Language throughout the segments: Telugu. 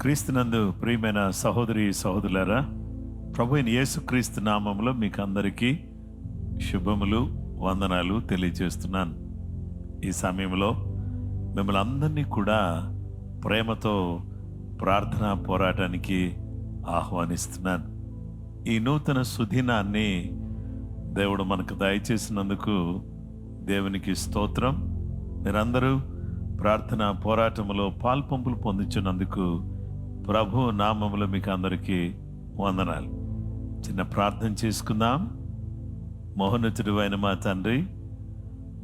క్రీస్తునందు ప్రియమైన సహోదరి సహోదరులారా, ప్రభు అయిన యేసుక్రీస్తు నామములో మీకు అందరికీ శుభములు, వందనాలు తెలియజేస్తున్నాను. ఈ సమయంలో మిమ్మల్ని అందరినీ కూడా ప్రేమతో ప్రార్థనా పోరాటానికి ఆహ్వానిస్తున్నాను. ఈ నూతన సుదినాన్ని దేవుడు మనకు దయచేసినందుకు దేవునికి స్తోత్రం. మీరందరూ ప్రార్థన పోరాటంలో పాల్పంపులు పొందించినందుకు ప్రభు నామములో మీకు అందరికీ వందనాలు. చిన్న ప్రార్థన చేసుకుందాం. మహోన్నతుడు అయిన మా తండ్రి,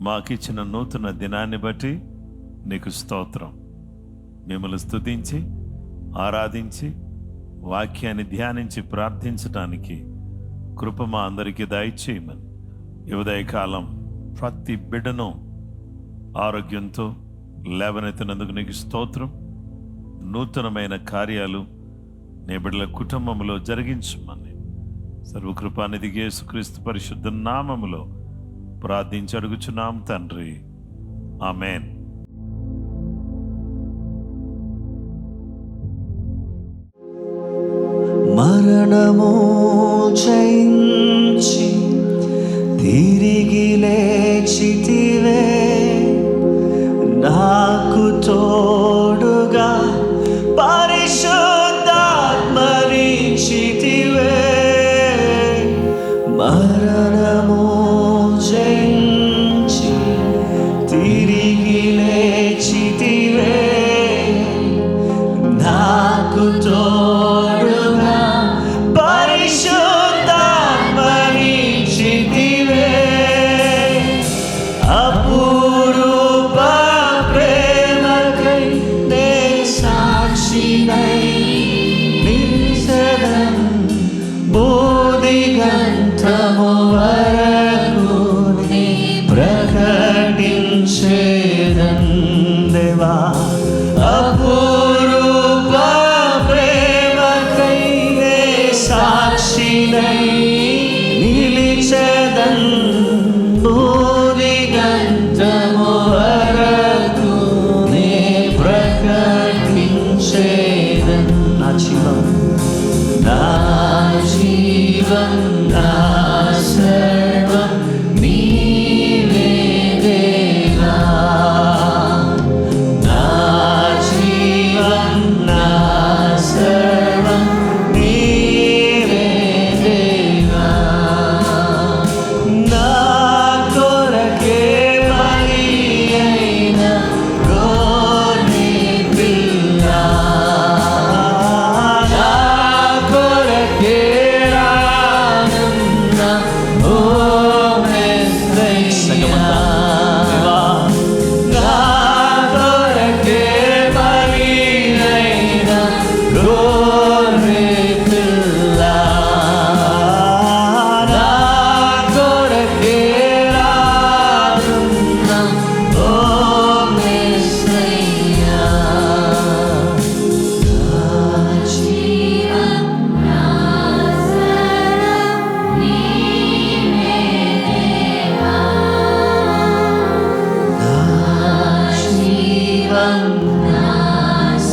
మాకిచ్చిన నూతన దినాన్ని బట్టి నీకు స్తోత్రం. మిమ్మల్ని స్తుతించి ఆరాధించి వాక్యాన్ని ధ్యానించి ప్రార్థించటానికి కృప మా అందరికీ దయచేయమని ఉదయకాలం ప్రతి బిడ్డను ఆరోగ్యంతో లేవనెత్తినందుకు నీకు స్తోత్రం. నూతనమైన కార్యాలు నీ బిడ్డల కుటుంబంలో జరిగించమని సర్వకృపానిధి యేసుక్రీస్తు పరిశుద్ధ నామములో ప్రార్థించి అడుగుచున్నాం తండ్రి, ఆమేన్. మరణము జయించి తిరిగి లేచితివే, నాకు తోడుగా పరిశుద్ధాత్మనిచ్చితివే. మరణము జయించి తిరిగి లేచితివే, నాకు తోడుగా పరిశుద్ధాత్మనిచ్చితివే. అపూర్వ ప్రేమకై నే సాక్షినై నిలిచెదను, బోధిగంతము వరకు నీ ప్రకటించెదను దేవా. అపూర్వ ప్రేమకై నే సాక్షినై నిలిచెదను, బోధిగంతము వరకు నీ ప్రకటించెదను. నా జీవం నా సర్వం నీవే దేవా. నా జీవం నా సర్వం నీవే దేవా. నా కొరకే బలి అయిన గొర్రె పిల్ల, నా కొరకే రానున్న ఓ మెస్సయ్యా. నా కొరకే బలి అయిన గొర్రె పిల్ల, నా కొరకే రానున్న ఓ మెస్సయ్యా. నా జీవం నా సర్వం నీవే దేవా. నా జీవం నా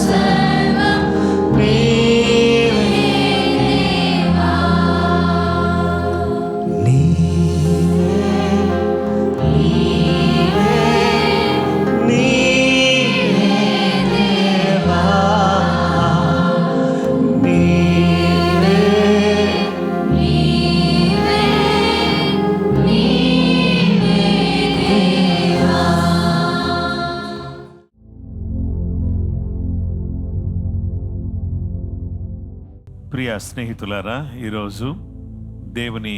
సర్వం నీవే దేవా. ప్రియ స్నేహితులారా, ఈరోజు దేవుని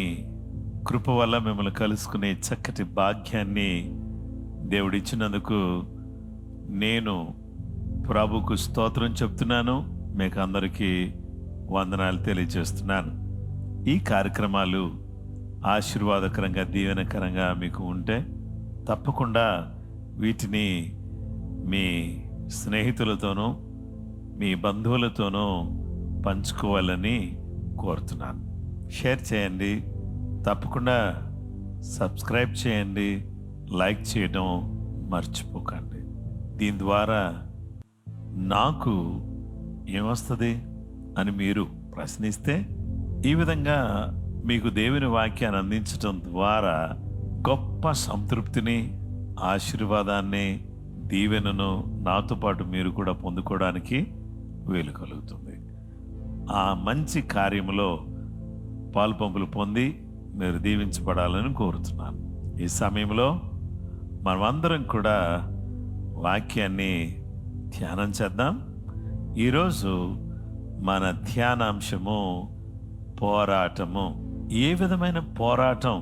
కృప వల్ల మిమ్మల్ని కలుసుకునే చక్కటి భాగ్యాన్ని దేవుడిచ్చినందుకు నేను ప్రభుకు స్తోత్రం చెప్తున్నాను. మీకు అందరికీ వందనాలు తెలియజేస్తున్నాను. ఈ కార్యక్రమాలు ఆశీర్వాదకరంగా దీవెనకరంగా మీకు ఉంటే తప్పకుండా వీటిని మీ స్నేహితులతోనూ మీ బంధువులతోనూ పంచుకోవాలని కోరుతున్నాను. షేర్ చేయండి, తప్పకుండా సబ్స్క్రైబ్ చేయండి, లైక్ చేయడం మర్చిపోకండి. దీని ద్వారా నాకు ఏమొస్తుంది అని మీరు ప్రశ్నిస్తే, ఈ విధంగా మీకు దేవుని వాక్యాన్ని అందించటం ద్వారా గొప్ప సంతృప్తిని, ఆశీర్వాదాన్ని, దీవెనను నాతో పాటు మీరు కూడా పొందుకోవడానికి వీలు కలుగుతుంది. ఆ మంచి కార్యములో పాలుపంపులు పొంది మీరు దీవించబడాలని కోరుతున్నాను. ఈ సమయంలో మనమందరం కూడా వాక్యాన్ని ధ్యానం చేద్దాం. ఈరోజు మన ధ్యానాంశము పోరాటము. ఏ విధమైన పోరాటం?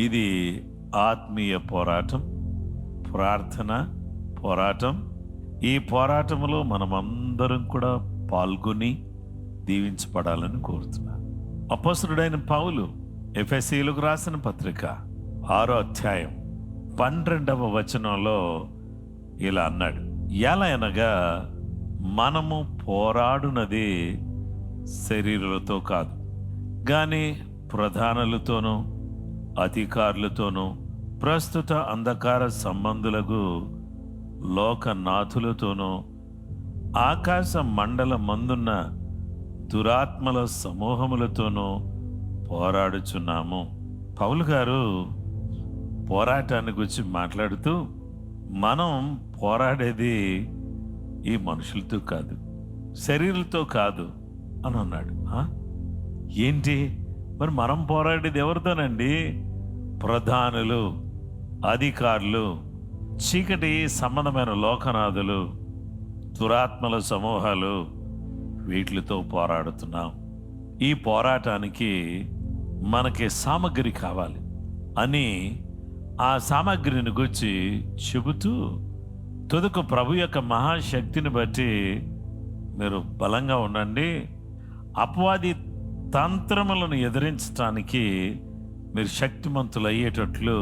ఇది ఆత్మీయ పోరాటం, ప్రార్థన పోరాటం. ఈ పోరాటంలో మనమందరం కూడా పాల్గొని దీవించబడాలని కోరుతున్నాను. అపోస్తలుడైన పౌలు ఎఫెసీయులకు రాసిన పత్రిక 6వ అధ్యాయం 12వ వచనంలో ఇలా అన్నాడు, ఎలా అనగా మనము పోరాడునది శరీరులతో కాదు, గాని ప్రధానులతోనూ అధికారులతోనూ ప్రస్తుత అంధకార సంబంధులకు లోకనాథులతోనూ ఆకాశ మండల మందున్న దురాత్మల సమూహములతోనూ పోరాడుచున్నాము. పౌలు గారు పోరాటాన్ని గురించి మాట్లాడుతూ, మనం పోరాడేది ఈ మనుషులతో కాదు, శరీరులతో కాదు అని అన్నాడు. ఏంటి మరి మనం పోరాడేది ఎవరితోనండి? ప్రధానులు, అధికారులు, చీకటి సంబంధమైన లోకనాథులు, దురాత్మల సమూహాలు, వీటితో పోరాడుతున్నాం. ఈ పోరాటానికి మనకి సామగ్రి కావాలి అని ఆ సామగ్రిని గురించి చెబుతూ, తుదకు ప్రభు యొక్క మహాశక్తిని బట్టి మీరు బలంగా ఉండండి, అపవాది తంత్రములను ఎదిరించడానికి మీరు శక్తిమంతులు అయ్యేటట్లు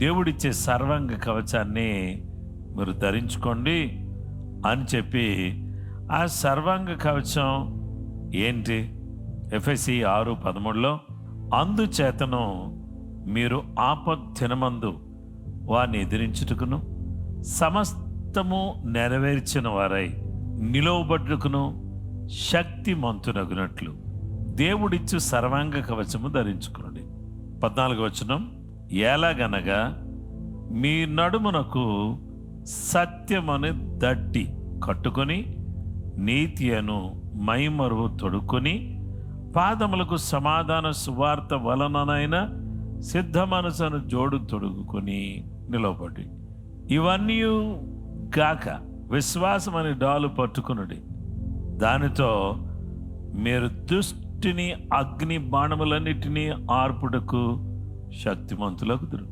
దేవుడిచ్చే సర్వాంగ కవచాన్ని మీరు ధరించుకోండి అని చెప్పి, ఆ సర్వాంగ కవచం ఏంటి? ఎఫెసీ 6:13లో, అందుచేతను మీరు ఆపద్దినమందు వారిని ఎదిరించుటకును సమస్తము నెరవేర్చిన వారై నిలువబడ్డుకును శక్తిమంతునగునట్లు దేవుడిచ్చు సర్వాంగ కవచము ధరించుకునండి. 14వ వచనం, ఎలాగనగా మీ నడుమునకు సత్యమని దట్టి కట్టుకొని నీతి అను మైమరువు తొడుక్కొని పాదములకు సమాధాన సువార్త వలననైన సిద్ధ మనసును జోడు తొడుగుకొని నిలవబడి, ఇవన్నీ గాక విశ్వాసం అని డాలు పట్టుకునుడి, దానితో మీరు దుష్టిని అగ్ని బాణములన్నిటినీ ఆర్పుటకు శక్తిమంతులగుదురు.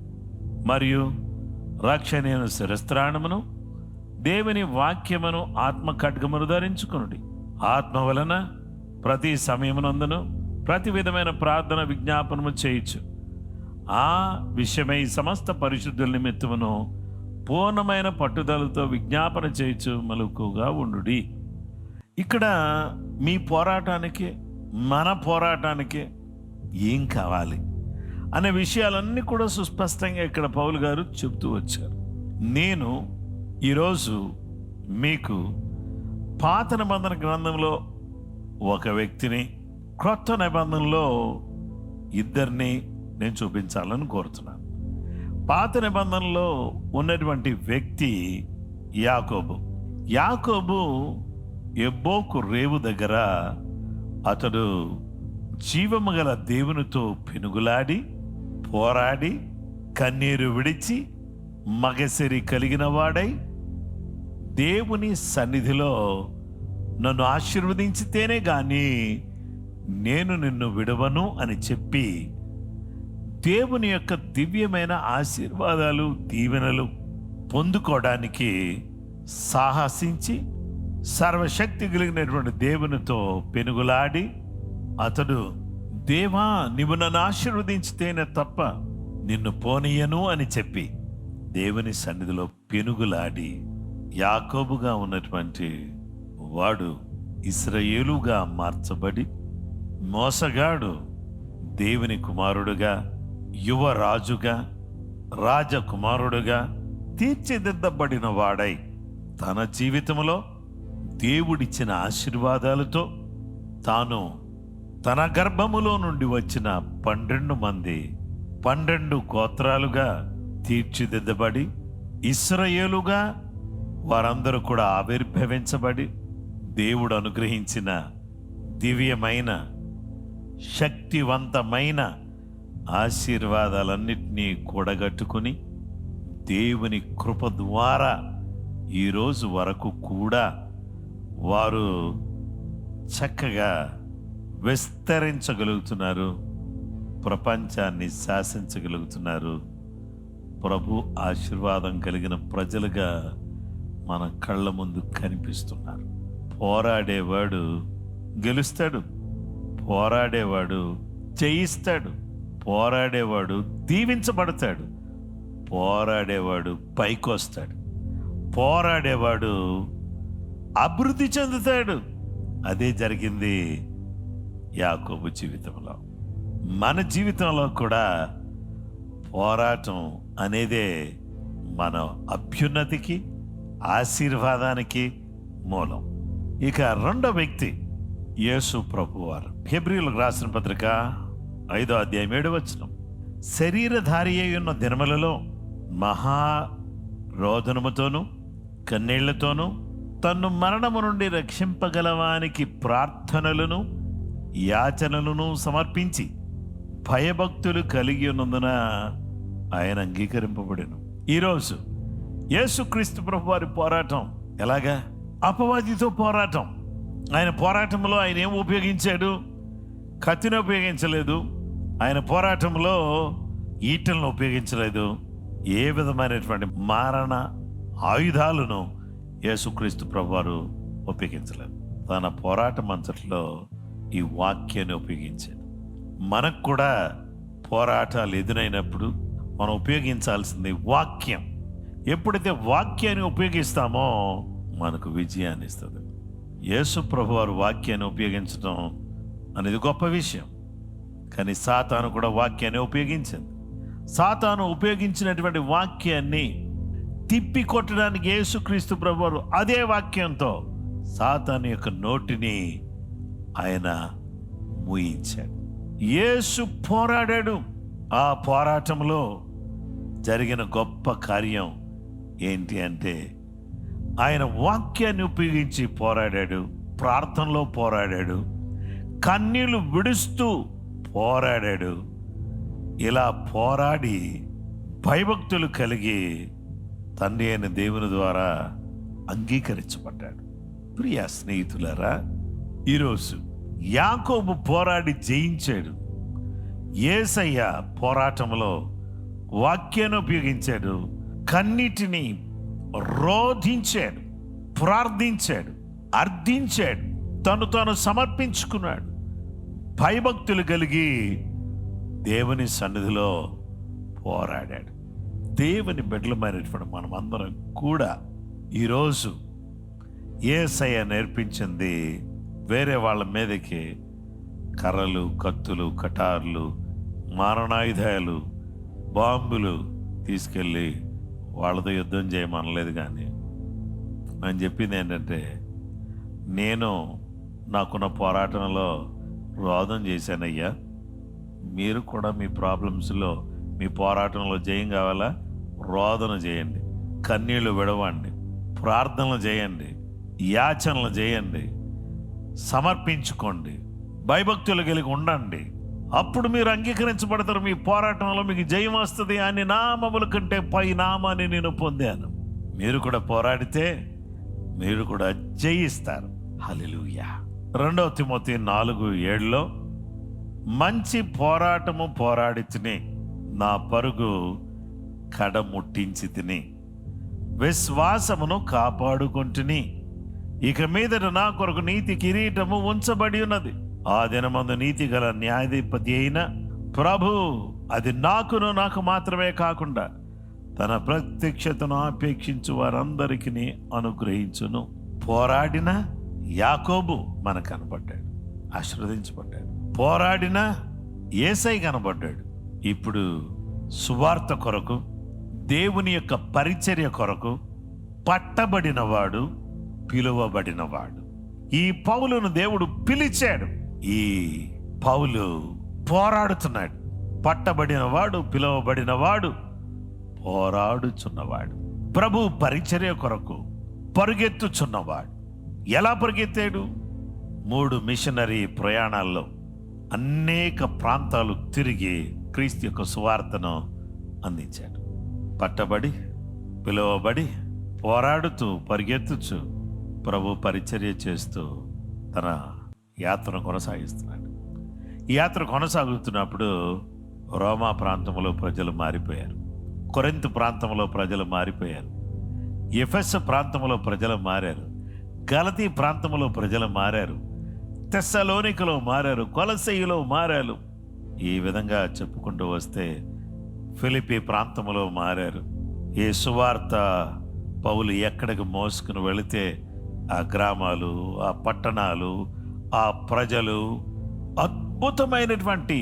మరియు రక్షణీయ శిరస్త్రాణమును దేవుని వాక్యమును ఆత్మ ఖడ్గమును ధరించుకునుడి. ఆత్మ వలన ప్రతి సమయమునందును ప్రతి విధమైన ప్రార్థన విజ్ఞాపనము చేయొచ్చు. ఆ విషయమై సమస్త పరిశుద్ధుల నిమిత్తమును పూర్ణమైన పట్టుదలతో విజ్ఞాపన చేయొచ్చు మలుకుగా ఉండుడి. ఇక్కడ మీ పోరాటానికి, మన పోరాటానికి ఏం కావాలి అనే విషయాలన్నీ కూడా సుస్పష్టంగా ఇక్కడ పౌలు గారు చెబుతూ వచ్చారు. నేను ఈరోజు మీకు పాత నిబంధన గ్రంథంలో ఒక వ్యక్తిని, క్రొత్త నిబంధనలో ఇద్దరిని నేను చూపించాలని కోరుతున్నాను. పాత నిబంధనలో ఉన్నటువంటి వ్యక్తి యాకోబు. యాకోబు ఎబ్బోకు రేవు దగ్గర అతడు జీవము గల దేవునితో పెనుగులాడి పోరాడి కన్నీరు విడిచి మగసిరి కలిగిన వాడై దేవుని సన్నిధిలో నన్ను ఆశీర్వదించితేనే గాని నేను నిన్ను విడవను అని చెప్పి దేవుని యొక్క దివ్యమైన ఆశీర్వాదాలు, దీవెనలు పొందుకోవడానికి సాహసించి సర్వశక్తి కలిగినటువంటి దేవునితో పెనుగులాడి అతడు, దేవా నీవు నన్ను ఆశీర్వదించితేనే తప్ప నిన్ను పోనీయను అని చెప్పి దేవుని సన్నిధిలో పెనుగులాడి యాకోబుగా ఉన్నటువంటి వాడు ఇశ్రాయేలుగా మార్చబడి మోసగాడు దేవుని కుమారుడుగా, యువరాజుగా, రాజకుమారుడుగా తీర్చిదిద్దబడిన వాడై తన జీవితంలో దేవుడిచ్చిన ఆశీర్వాదాలతో తాను తన గర్భములో నుండి వచ్చిన 12 మంది 12 గోత్రాలుగా తీర్చిదిద్దబడి ఇశ్రాయేలుగా వారందరూ కూడా ఆవిర్భవించబడి దేవుడు అనుగ్రహించిన దివ్యమైన శక్తివంతమైన ఆశీర్వాదాలన్నిటినీ కూడగట్టుకుని దేవుని కృప ద్వారా ఈరోజు వరకు కూడా వారు చక్కగా విస్తరించగలుగుతున్నారు, ప్రపంచాన్ని శాసించగలుగుతున్నారు. ప్రభు ఆశీర్వాదం కలిగిన ప్రజలుగా మన కళ్ళ ముందు కనిపిస్తున్నారు. పోరాడేవాడు గెలుస్తాడు, పోరాడేవాడు జయిస్తాడు, పోరాడేవాడు దీవించబడతాడు, పోరాడేవాడు పైకొస్తాడు, పోరాడేవాడు అభివృద్ధి చెందుతాడు. అదే జరిగింది యాకోబు జీవితంలో. మన జీవితంలో కూడా పోరాటం అనేదే మన అభ్యున్నతికి ఆశీర్వాదానికి మూలం. ఇక రెండో వ్యక్తి యేసు ప్రభువారు. హెబ్రీయులకు రాసిన పత్రిక 5వ అధ్యాయం 7వ వచనం, శరీరధారి అయి ఉన్న దినములలో మహా రోదనముతోనూ కన్నీళ్లతోనూ తన్ను మరణము నుండి రక్షింపగలవానికి ప్రార్థనలను యాచనలను సమర్పించి భయభక్తులు కలిగి ఉన్నందున ఆయన అంగీకరింపబడెను. ఈరోజు యేసుక్రీస్తు ప్రభు వారి పోరాటం ఎలాగా? అపవాదితో పోరాటం. ఆయన పోరాటంలో ఆయన ఏం ఉపయోగించాడు? కత్తిని ఉపయోగించలేదు. ఆయన పోరాటంలో ఈటలను ఉపయోగించలేదు. ఏ విధమైనటువంటి మారణ ఆయుధాలను యేసుక్రీస్తు ప్రభువారు ఉపయోగించలేదు. తన పోరాటం అంతట్లో ఈ వాక్యాన్ని ఉపయోగించాడు. మనకు కూడా పోరాటాలు ఎదురైనప్పుడు మనం ఉపయోగించాల్సింది వాక్యం. ఎప్పుడైతే వాక్యాన్ని ఉపయోగిస్తామో మనకు విజయాన్ని ఇస్తుంది. యేసు ప్రభువారు వాక్యాన్ని ఉపయోగించడం అనేది గొప్ప విషయం. కానీ సాతాను కూడా వాక్యాన్ని ఉపయోగించింది. సాతాను ఉపయోగించినటువంటి వాక్యాన్ని తిప్పి కొట్టడానికి యేసుక్రీస్తు ప్రభువారు అదే వాక్యంతో సాతాను యొక్క నోటిని ఆయన మూయించాడు. యేసు పోరాడాడు. ఆ పోరాటంలో జరిగిన గొప్ప కార్యం ఏంటి అంటే ఆయన వాక్యాన్ని ఉపయోగించి పోరాడాడు, ప్రార్థనలో పోరాడాడు, కన్నీళ్లు విడుస్తూ పోరాడాడు. ఇలా పోరాడి భయభక్తులు కలిగి తండ్రి అయిన దేవుని ద్వారా అంగీకరించబడ్డాడు. ప్రియ స్నేహితులారా, ఈరోజు యాకోబు పోరాడి జయించాడు. యేసయ్య పోరాటంలో వాక్యాన్ని ఉపయోగించాడు, కన్నిటిని రోధించాడు, ప్రార్థించాడు, అర్థించాడు, తను సమర్పించుకున్నాడు. భయభక్తులు కలిగి దేవుని సన్నిధిలో పోరాడాడు. దేవుని బిడ్డలమైనటువంటి మనం అందరం కూడా ఈరోజు యేసయ్య నేర్పించింది వేరే వాళ్ళ మీదకి కర్రలు, కత్తులు, కటార్లు, మారణాయుధాలు, బాంబులు తీసుకెళ్ళి వాళ్ళతో యుద్ధం చేయమనలేదు. కానీ నేను చెప్పింది ఏంటంటే, నేను నాకున్న పోరాటంలో రోదన చేశానయ్యా, మీరు కూడా మీ ప్రాబ్లమ్స్లో మీ పోరాటంలో జయం కావాలా? రోదన చేయండి, కన్నీళ్లు విడవండి, ప్రార్థనలు చేయండి, యాచనలు చేయండి, సమర్పించుకోండి, భయభక్తులు కలిగి ఉండండి. అప్పుడు మీరు అంగీకరించబడతారు. మీ పోరాటంలో మీకు జయం వస్తుంది. అని నామముల కంటే పై నామాన్ని నేను పొందాను. మీరు కూడా పోరాడితే మీరు కూడా జయిస్తారు. హల్లెలూయా. 2 తిమోతి 4:7 మంచి పోరాటము పోరాడి తిని నా పరుగు కడముట్టించి తిని విశ్వాసమును కాపాడుకుంటుని ఇక మీదట నా కొరకు నీతి కిరీటము ఉంచబడి ఉన్నది. ఆ దినమందు నీతి గల న్యాయాధిపతి అయిన ప్రభు అది నాకు మాత్రమే కాకుండా తన ప్రత్యక్షతను అపేక్షించు వారందరికీ అనుగ్రహించును. పోరాడిన యాకోబు మనకు కనబడ్డాడు, ఆశీర్వదించబడ్డాడు. పోరాడిన యేసయ్య కనబడ్డాడు. ఇప్పుడు సువార్త కొరకు, దేవుని యొక్క పరిచర్య కొరకు పట్టబడిన వాడు, పిలువబడినవాడు. ఈ పౌలును దేవుడు పిలిచాడు. ఈ పౌలు పోరాడుతున్నాడు. పట్టబడినవాడు, పిలువబడినవాడు, పోరాడుచున్నవాడు, ప్రభు పరిచర్య కొరకు పరుగెత్తుచున్నవాడు. ఎలా పరిగెత్తాడు? 3 మిషనరీ ప్రయాణాల్లో అనేక ప్రాంతాలు తిరిగి క్రీస్తు యొక్క సువార్తను అందించాడు. పట్టబడి, పిలువబడి, పోరాడుతూ, పరిగెత్తుచు ప్రభు పరిచర్య చేస్తూ తన యాత్రను కొనసాగిస్తున్నాడు. ఈ యాత్ర కొనసాగుతున్నప్పుడు రోమా ప్రాంతంలో ప్రజలు మారిపోయారు. కొరింథు ప్రాంతంలో ప్రజలు మారిపోయారు. ఎఫెసు ప్రాంతంలో ప్రజలు మారారు. గలతీ ప్రాంతంలో ప్రజలు మారారు. తెస్సలోనికలో మారారు. కొలసీయులో మారారు. ఈ విధంగా చెప్పుకుంటూ వస్తే ఫిలిప్పీ ప్రాంతంలో మారారు. ఈ సువార్త పౌలు ఎక్కడికి మోసుకుని వెళితే ఆ గ్రామాలు, ఆ పట్టణాలు, ఆ ప్రజలు అద్భుతమైనటువంటి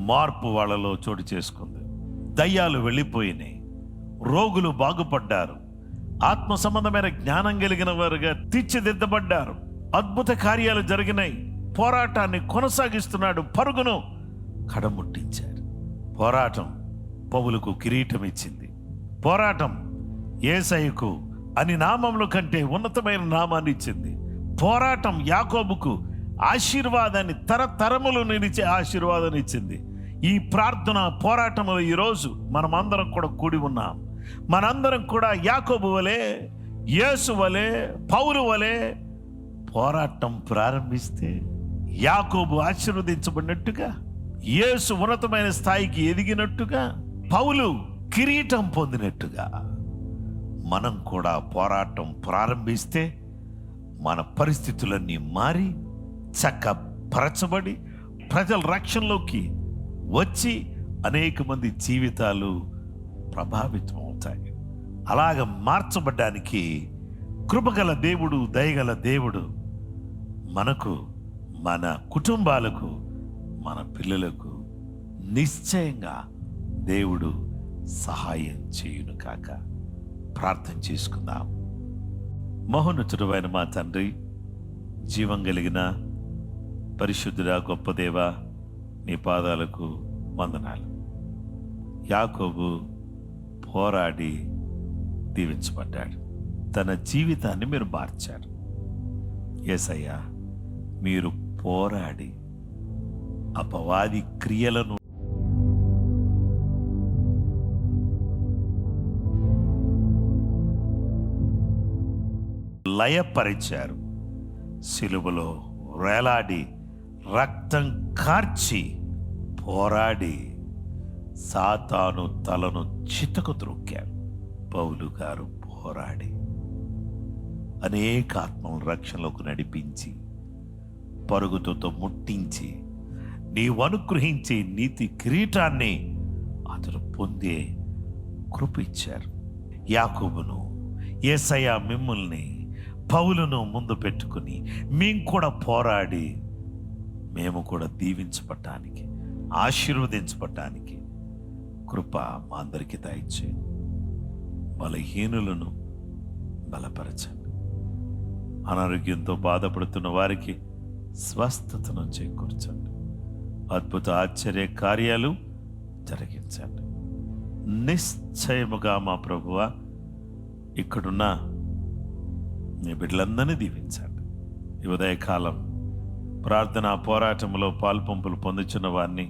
మార్పు వాళ్ళలో చోటు చేసుకుంది. దయ్యాలు వెళ్ళిపోయినాయి. రోగులు బాగుపడ్డారు. ఆత్మ సంబంధమైన జ్ఞానం కలిగిన వారుగా తీర్చిదిద్దబడ్డారు. అద్భుత కార్యాలు జరిగినాయి. పోరాటాన్ని కొనసాగిస్తున్నాడు. పరుగును కడముట్టించారు. పోరాటం పౌలుకు కిరీటం ఇచ్చింది. పోరాటం యేసయ్యకు అని నామముల కంటే ఉన్నతమైన నామాన్ని ఇచ్చింది. పోరాటం యాకోబుకు ఆశీర్వాదాన్ని, తరతరములు నిలిచే ఆశీర్వాదాన్ని ఇచ్చింది. ఈ ప్రార్థన పోరాటంలో ఈరోజు మనమందరం కూడా కూడి ఉన్నాం. మనందరం కూడా యాకోబు వలె, యేసు వలె, పౌలు వలె పోరాటం ప్రారంభిస్తే యాకోబు ఆశీర్వదించబడినట్టుగా, యేసు ఉన్నతమైన స్థాయికి ఎదిగినట్టుగా, పౌలు కిరీటం పొందినట్టుగా మనం కూడా పోరాటం ప్రారంభిస్తే మన పరిస్థితులన్నీ మారి చక్కపరచబడి ప్రజల రక్షణలోకి వచ్చి అనేక మంది జీవితాలు ప్రభావితం అవుతాయి. అలాగ మార్చబడ్డానికి కృపగల దేవుడు, దయగల దేవుడు మనకు, మన కుటుంబాలకు, మన పిల్లలకు నిశ్చయంగా దేవుడు సహాయం చేయును కాక. ప్రార్థన చేసుకుందాం. మహోన్నతుడైన మా తండ్రి, జీవం కలిగిన పరిశుద్ధుడా, గొప్ప దేవా, నీ పాదాలకు వందనాలు. యాకోబు పోరాడి దీవించబడ్డాడు. తన జీవితాన్ని మీరు మార్చారు. యేసయ్యా, మీరు పోరాడి అపవాది క్రియలను లయపరిచారు. సిలువలో వేలాడి రక్తం కార్చి పోరాడి సాతాను తలను చితకు త్రొక్కారు. పౌలు గారు పోరాడి అనేక ఆత్మలను రక్షణలోకి నడిపించి, పరుగుతో ముట్టించి, నీవు అనుగ్రహించే నీతి కిరీటాన్ని అతడు పొందే కృప ఇచ్చారు. యాకోబును, యేసయ్య మిమ్మల్ని, పౌలును ముందు పెట్టుకుని మేము కూడా పోరాడి, మేము కూడా దీవించబడటానికి, ఆశీర్వదించబడటానికి కృప మా అందరికీ దయచేయండి. బలహీనులను బలపరచండి. అనారోగ్యంతో బాధపడుతున్న వారికి స్వస్థతను చేకూర్చండి. అద్భుత ఆశ్చర్య కార్యాలు జరిగించండి. నిశ్చయముగా మా ప్రభువా, ఇక్కడున్న మీ బిడ్డలందరినీ దీవించండి. ఈ ఉదయకాలం ప్రార్థనా పోరాటంలో పాల్పంపులు పొందుచున్న వారిని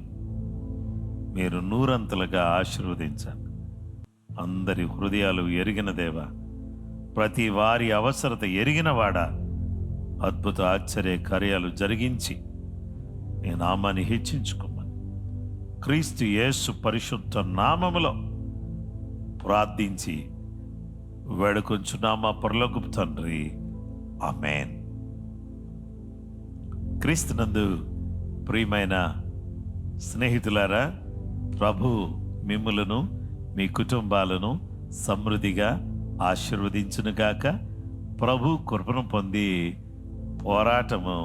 మీరు నూరంతలుగా ఆశీర్వదించండి. అందరి హృదయాలు ఎరిగిన దేవా, ప్రతి వారి అవసరత ఎరిగిన వాడా, అద్భుత ఆశ్చర్య కార్యాలు జరిగించి నీ నామాన్ని హెచ్చించుకోమని క్రీస్తు యేసు పరిశుద్ధ నామములో ప్రార్థించి వేడుకొంచున్నామా పరలోకపు తండ్రి, ఆమేన్. క్రీస్తునందు ప్రియమైన స్నేహితులారా, ప్రభు మిమ్ములను, మీ కుటుంబాలను సమృద్ధిగా ఆశీర్వదించునుగాక. ప్రభు కృపను పొంది పోరాటము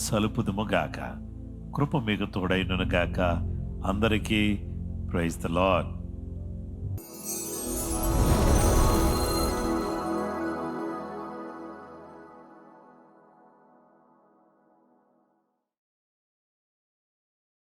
సలుపుదుముగాక. కృప మీకు తోడైననుగాక. అందరికీ ప్రైజ్ ది లార్డ్.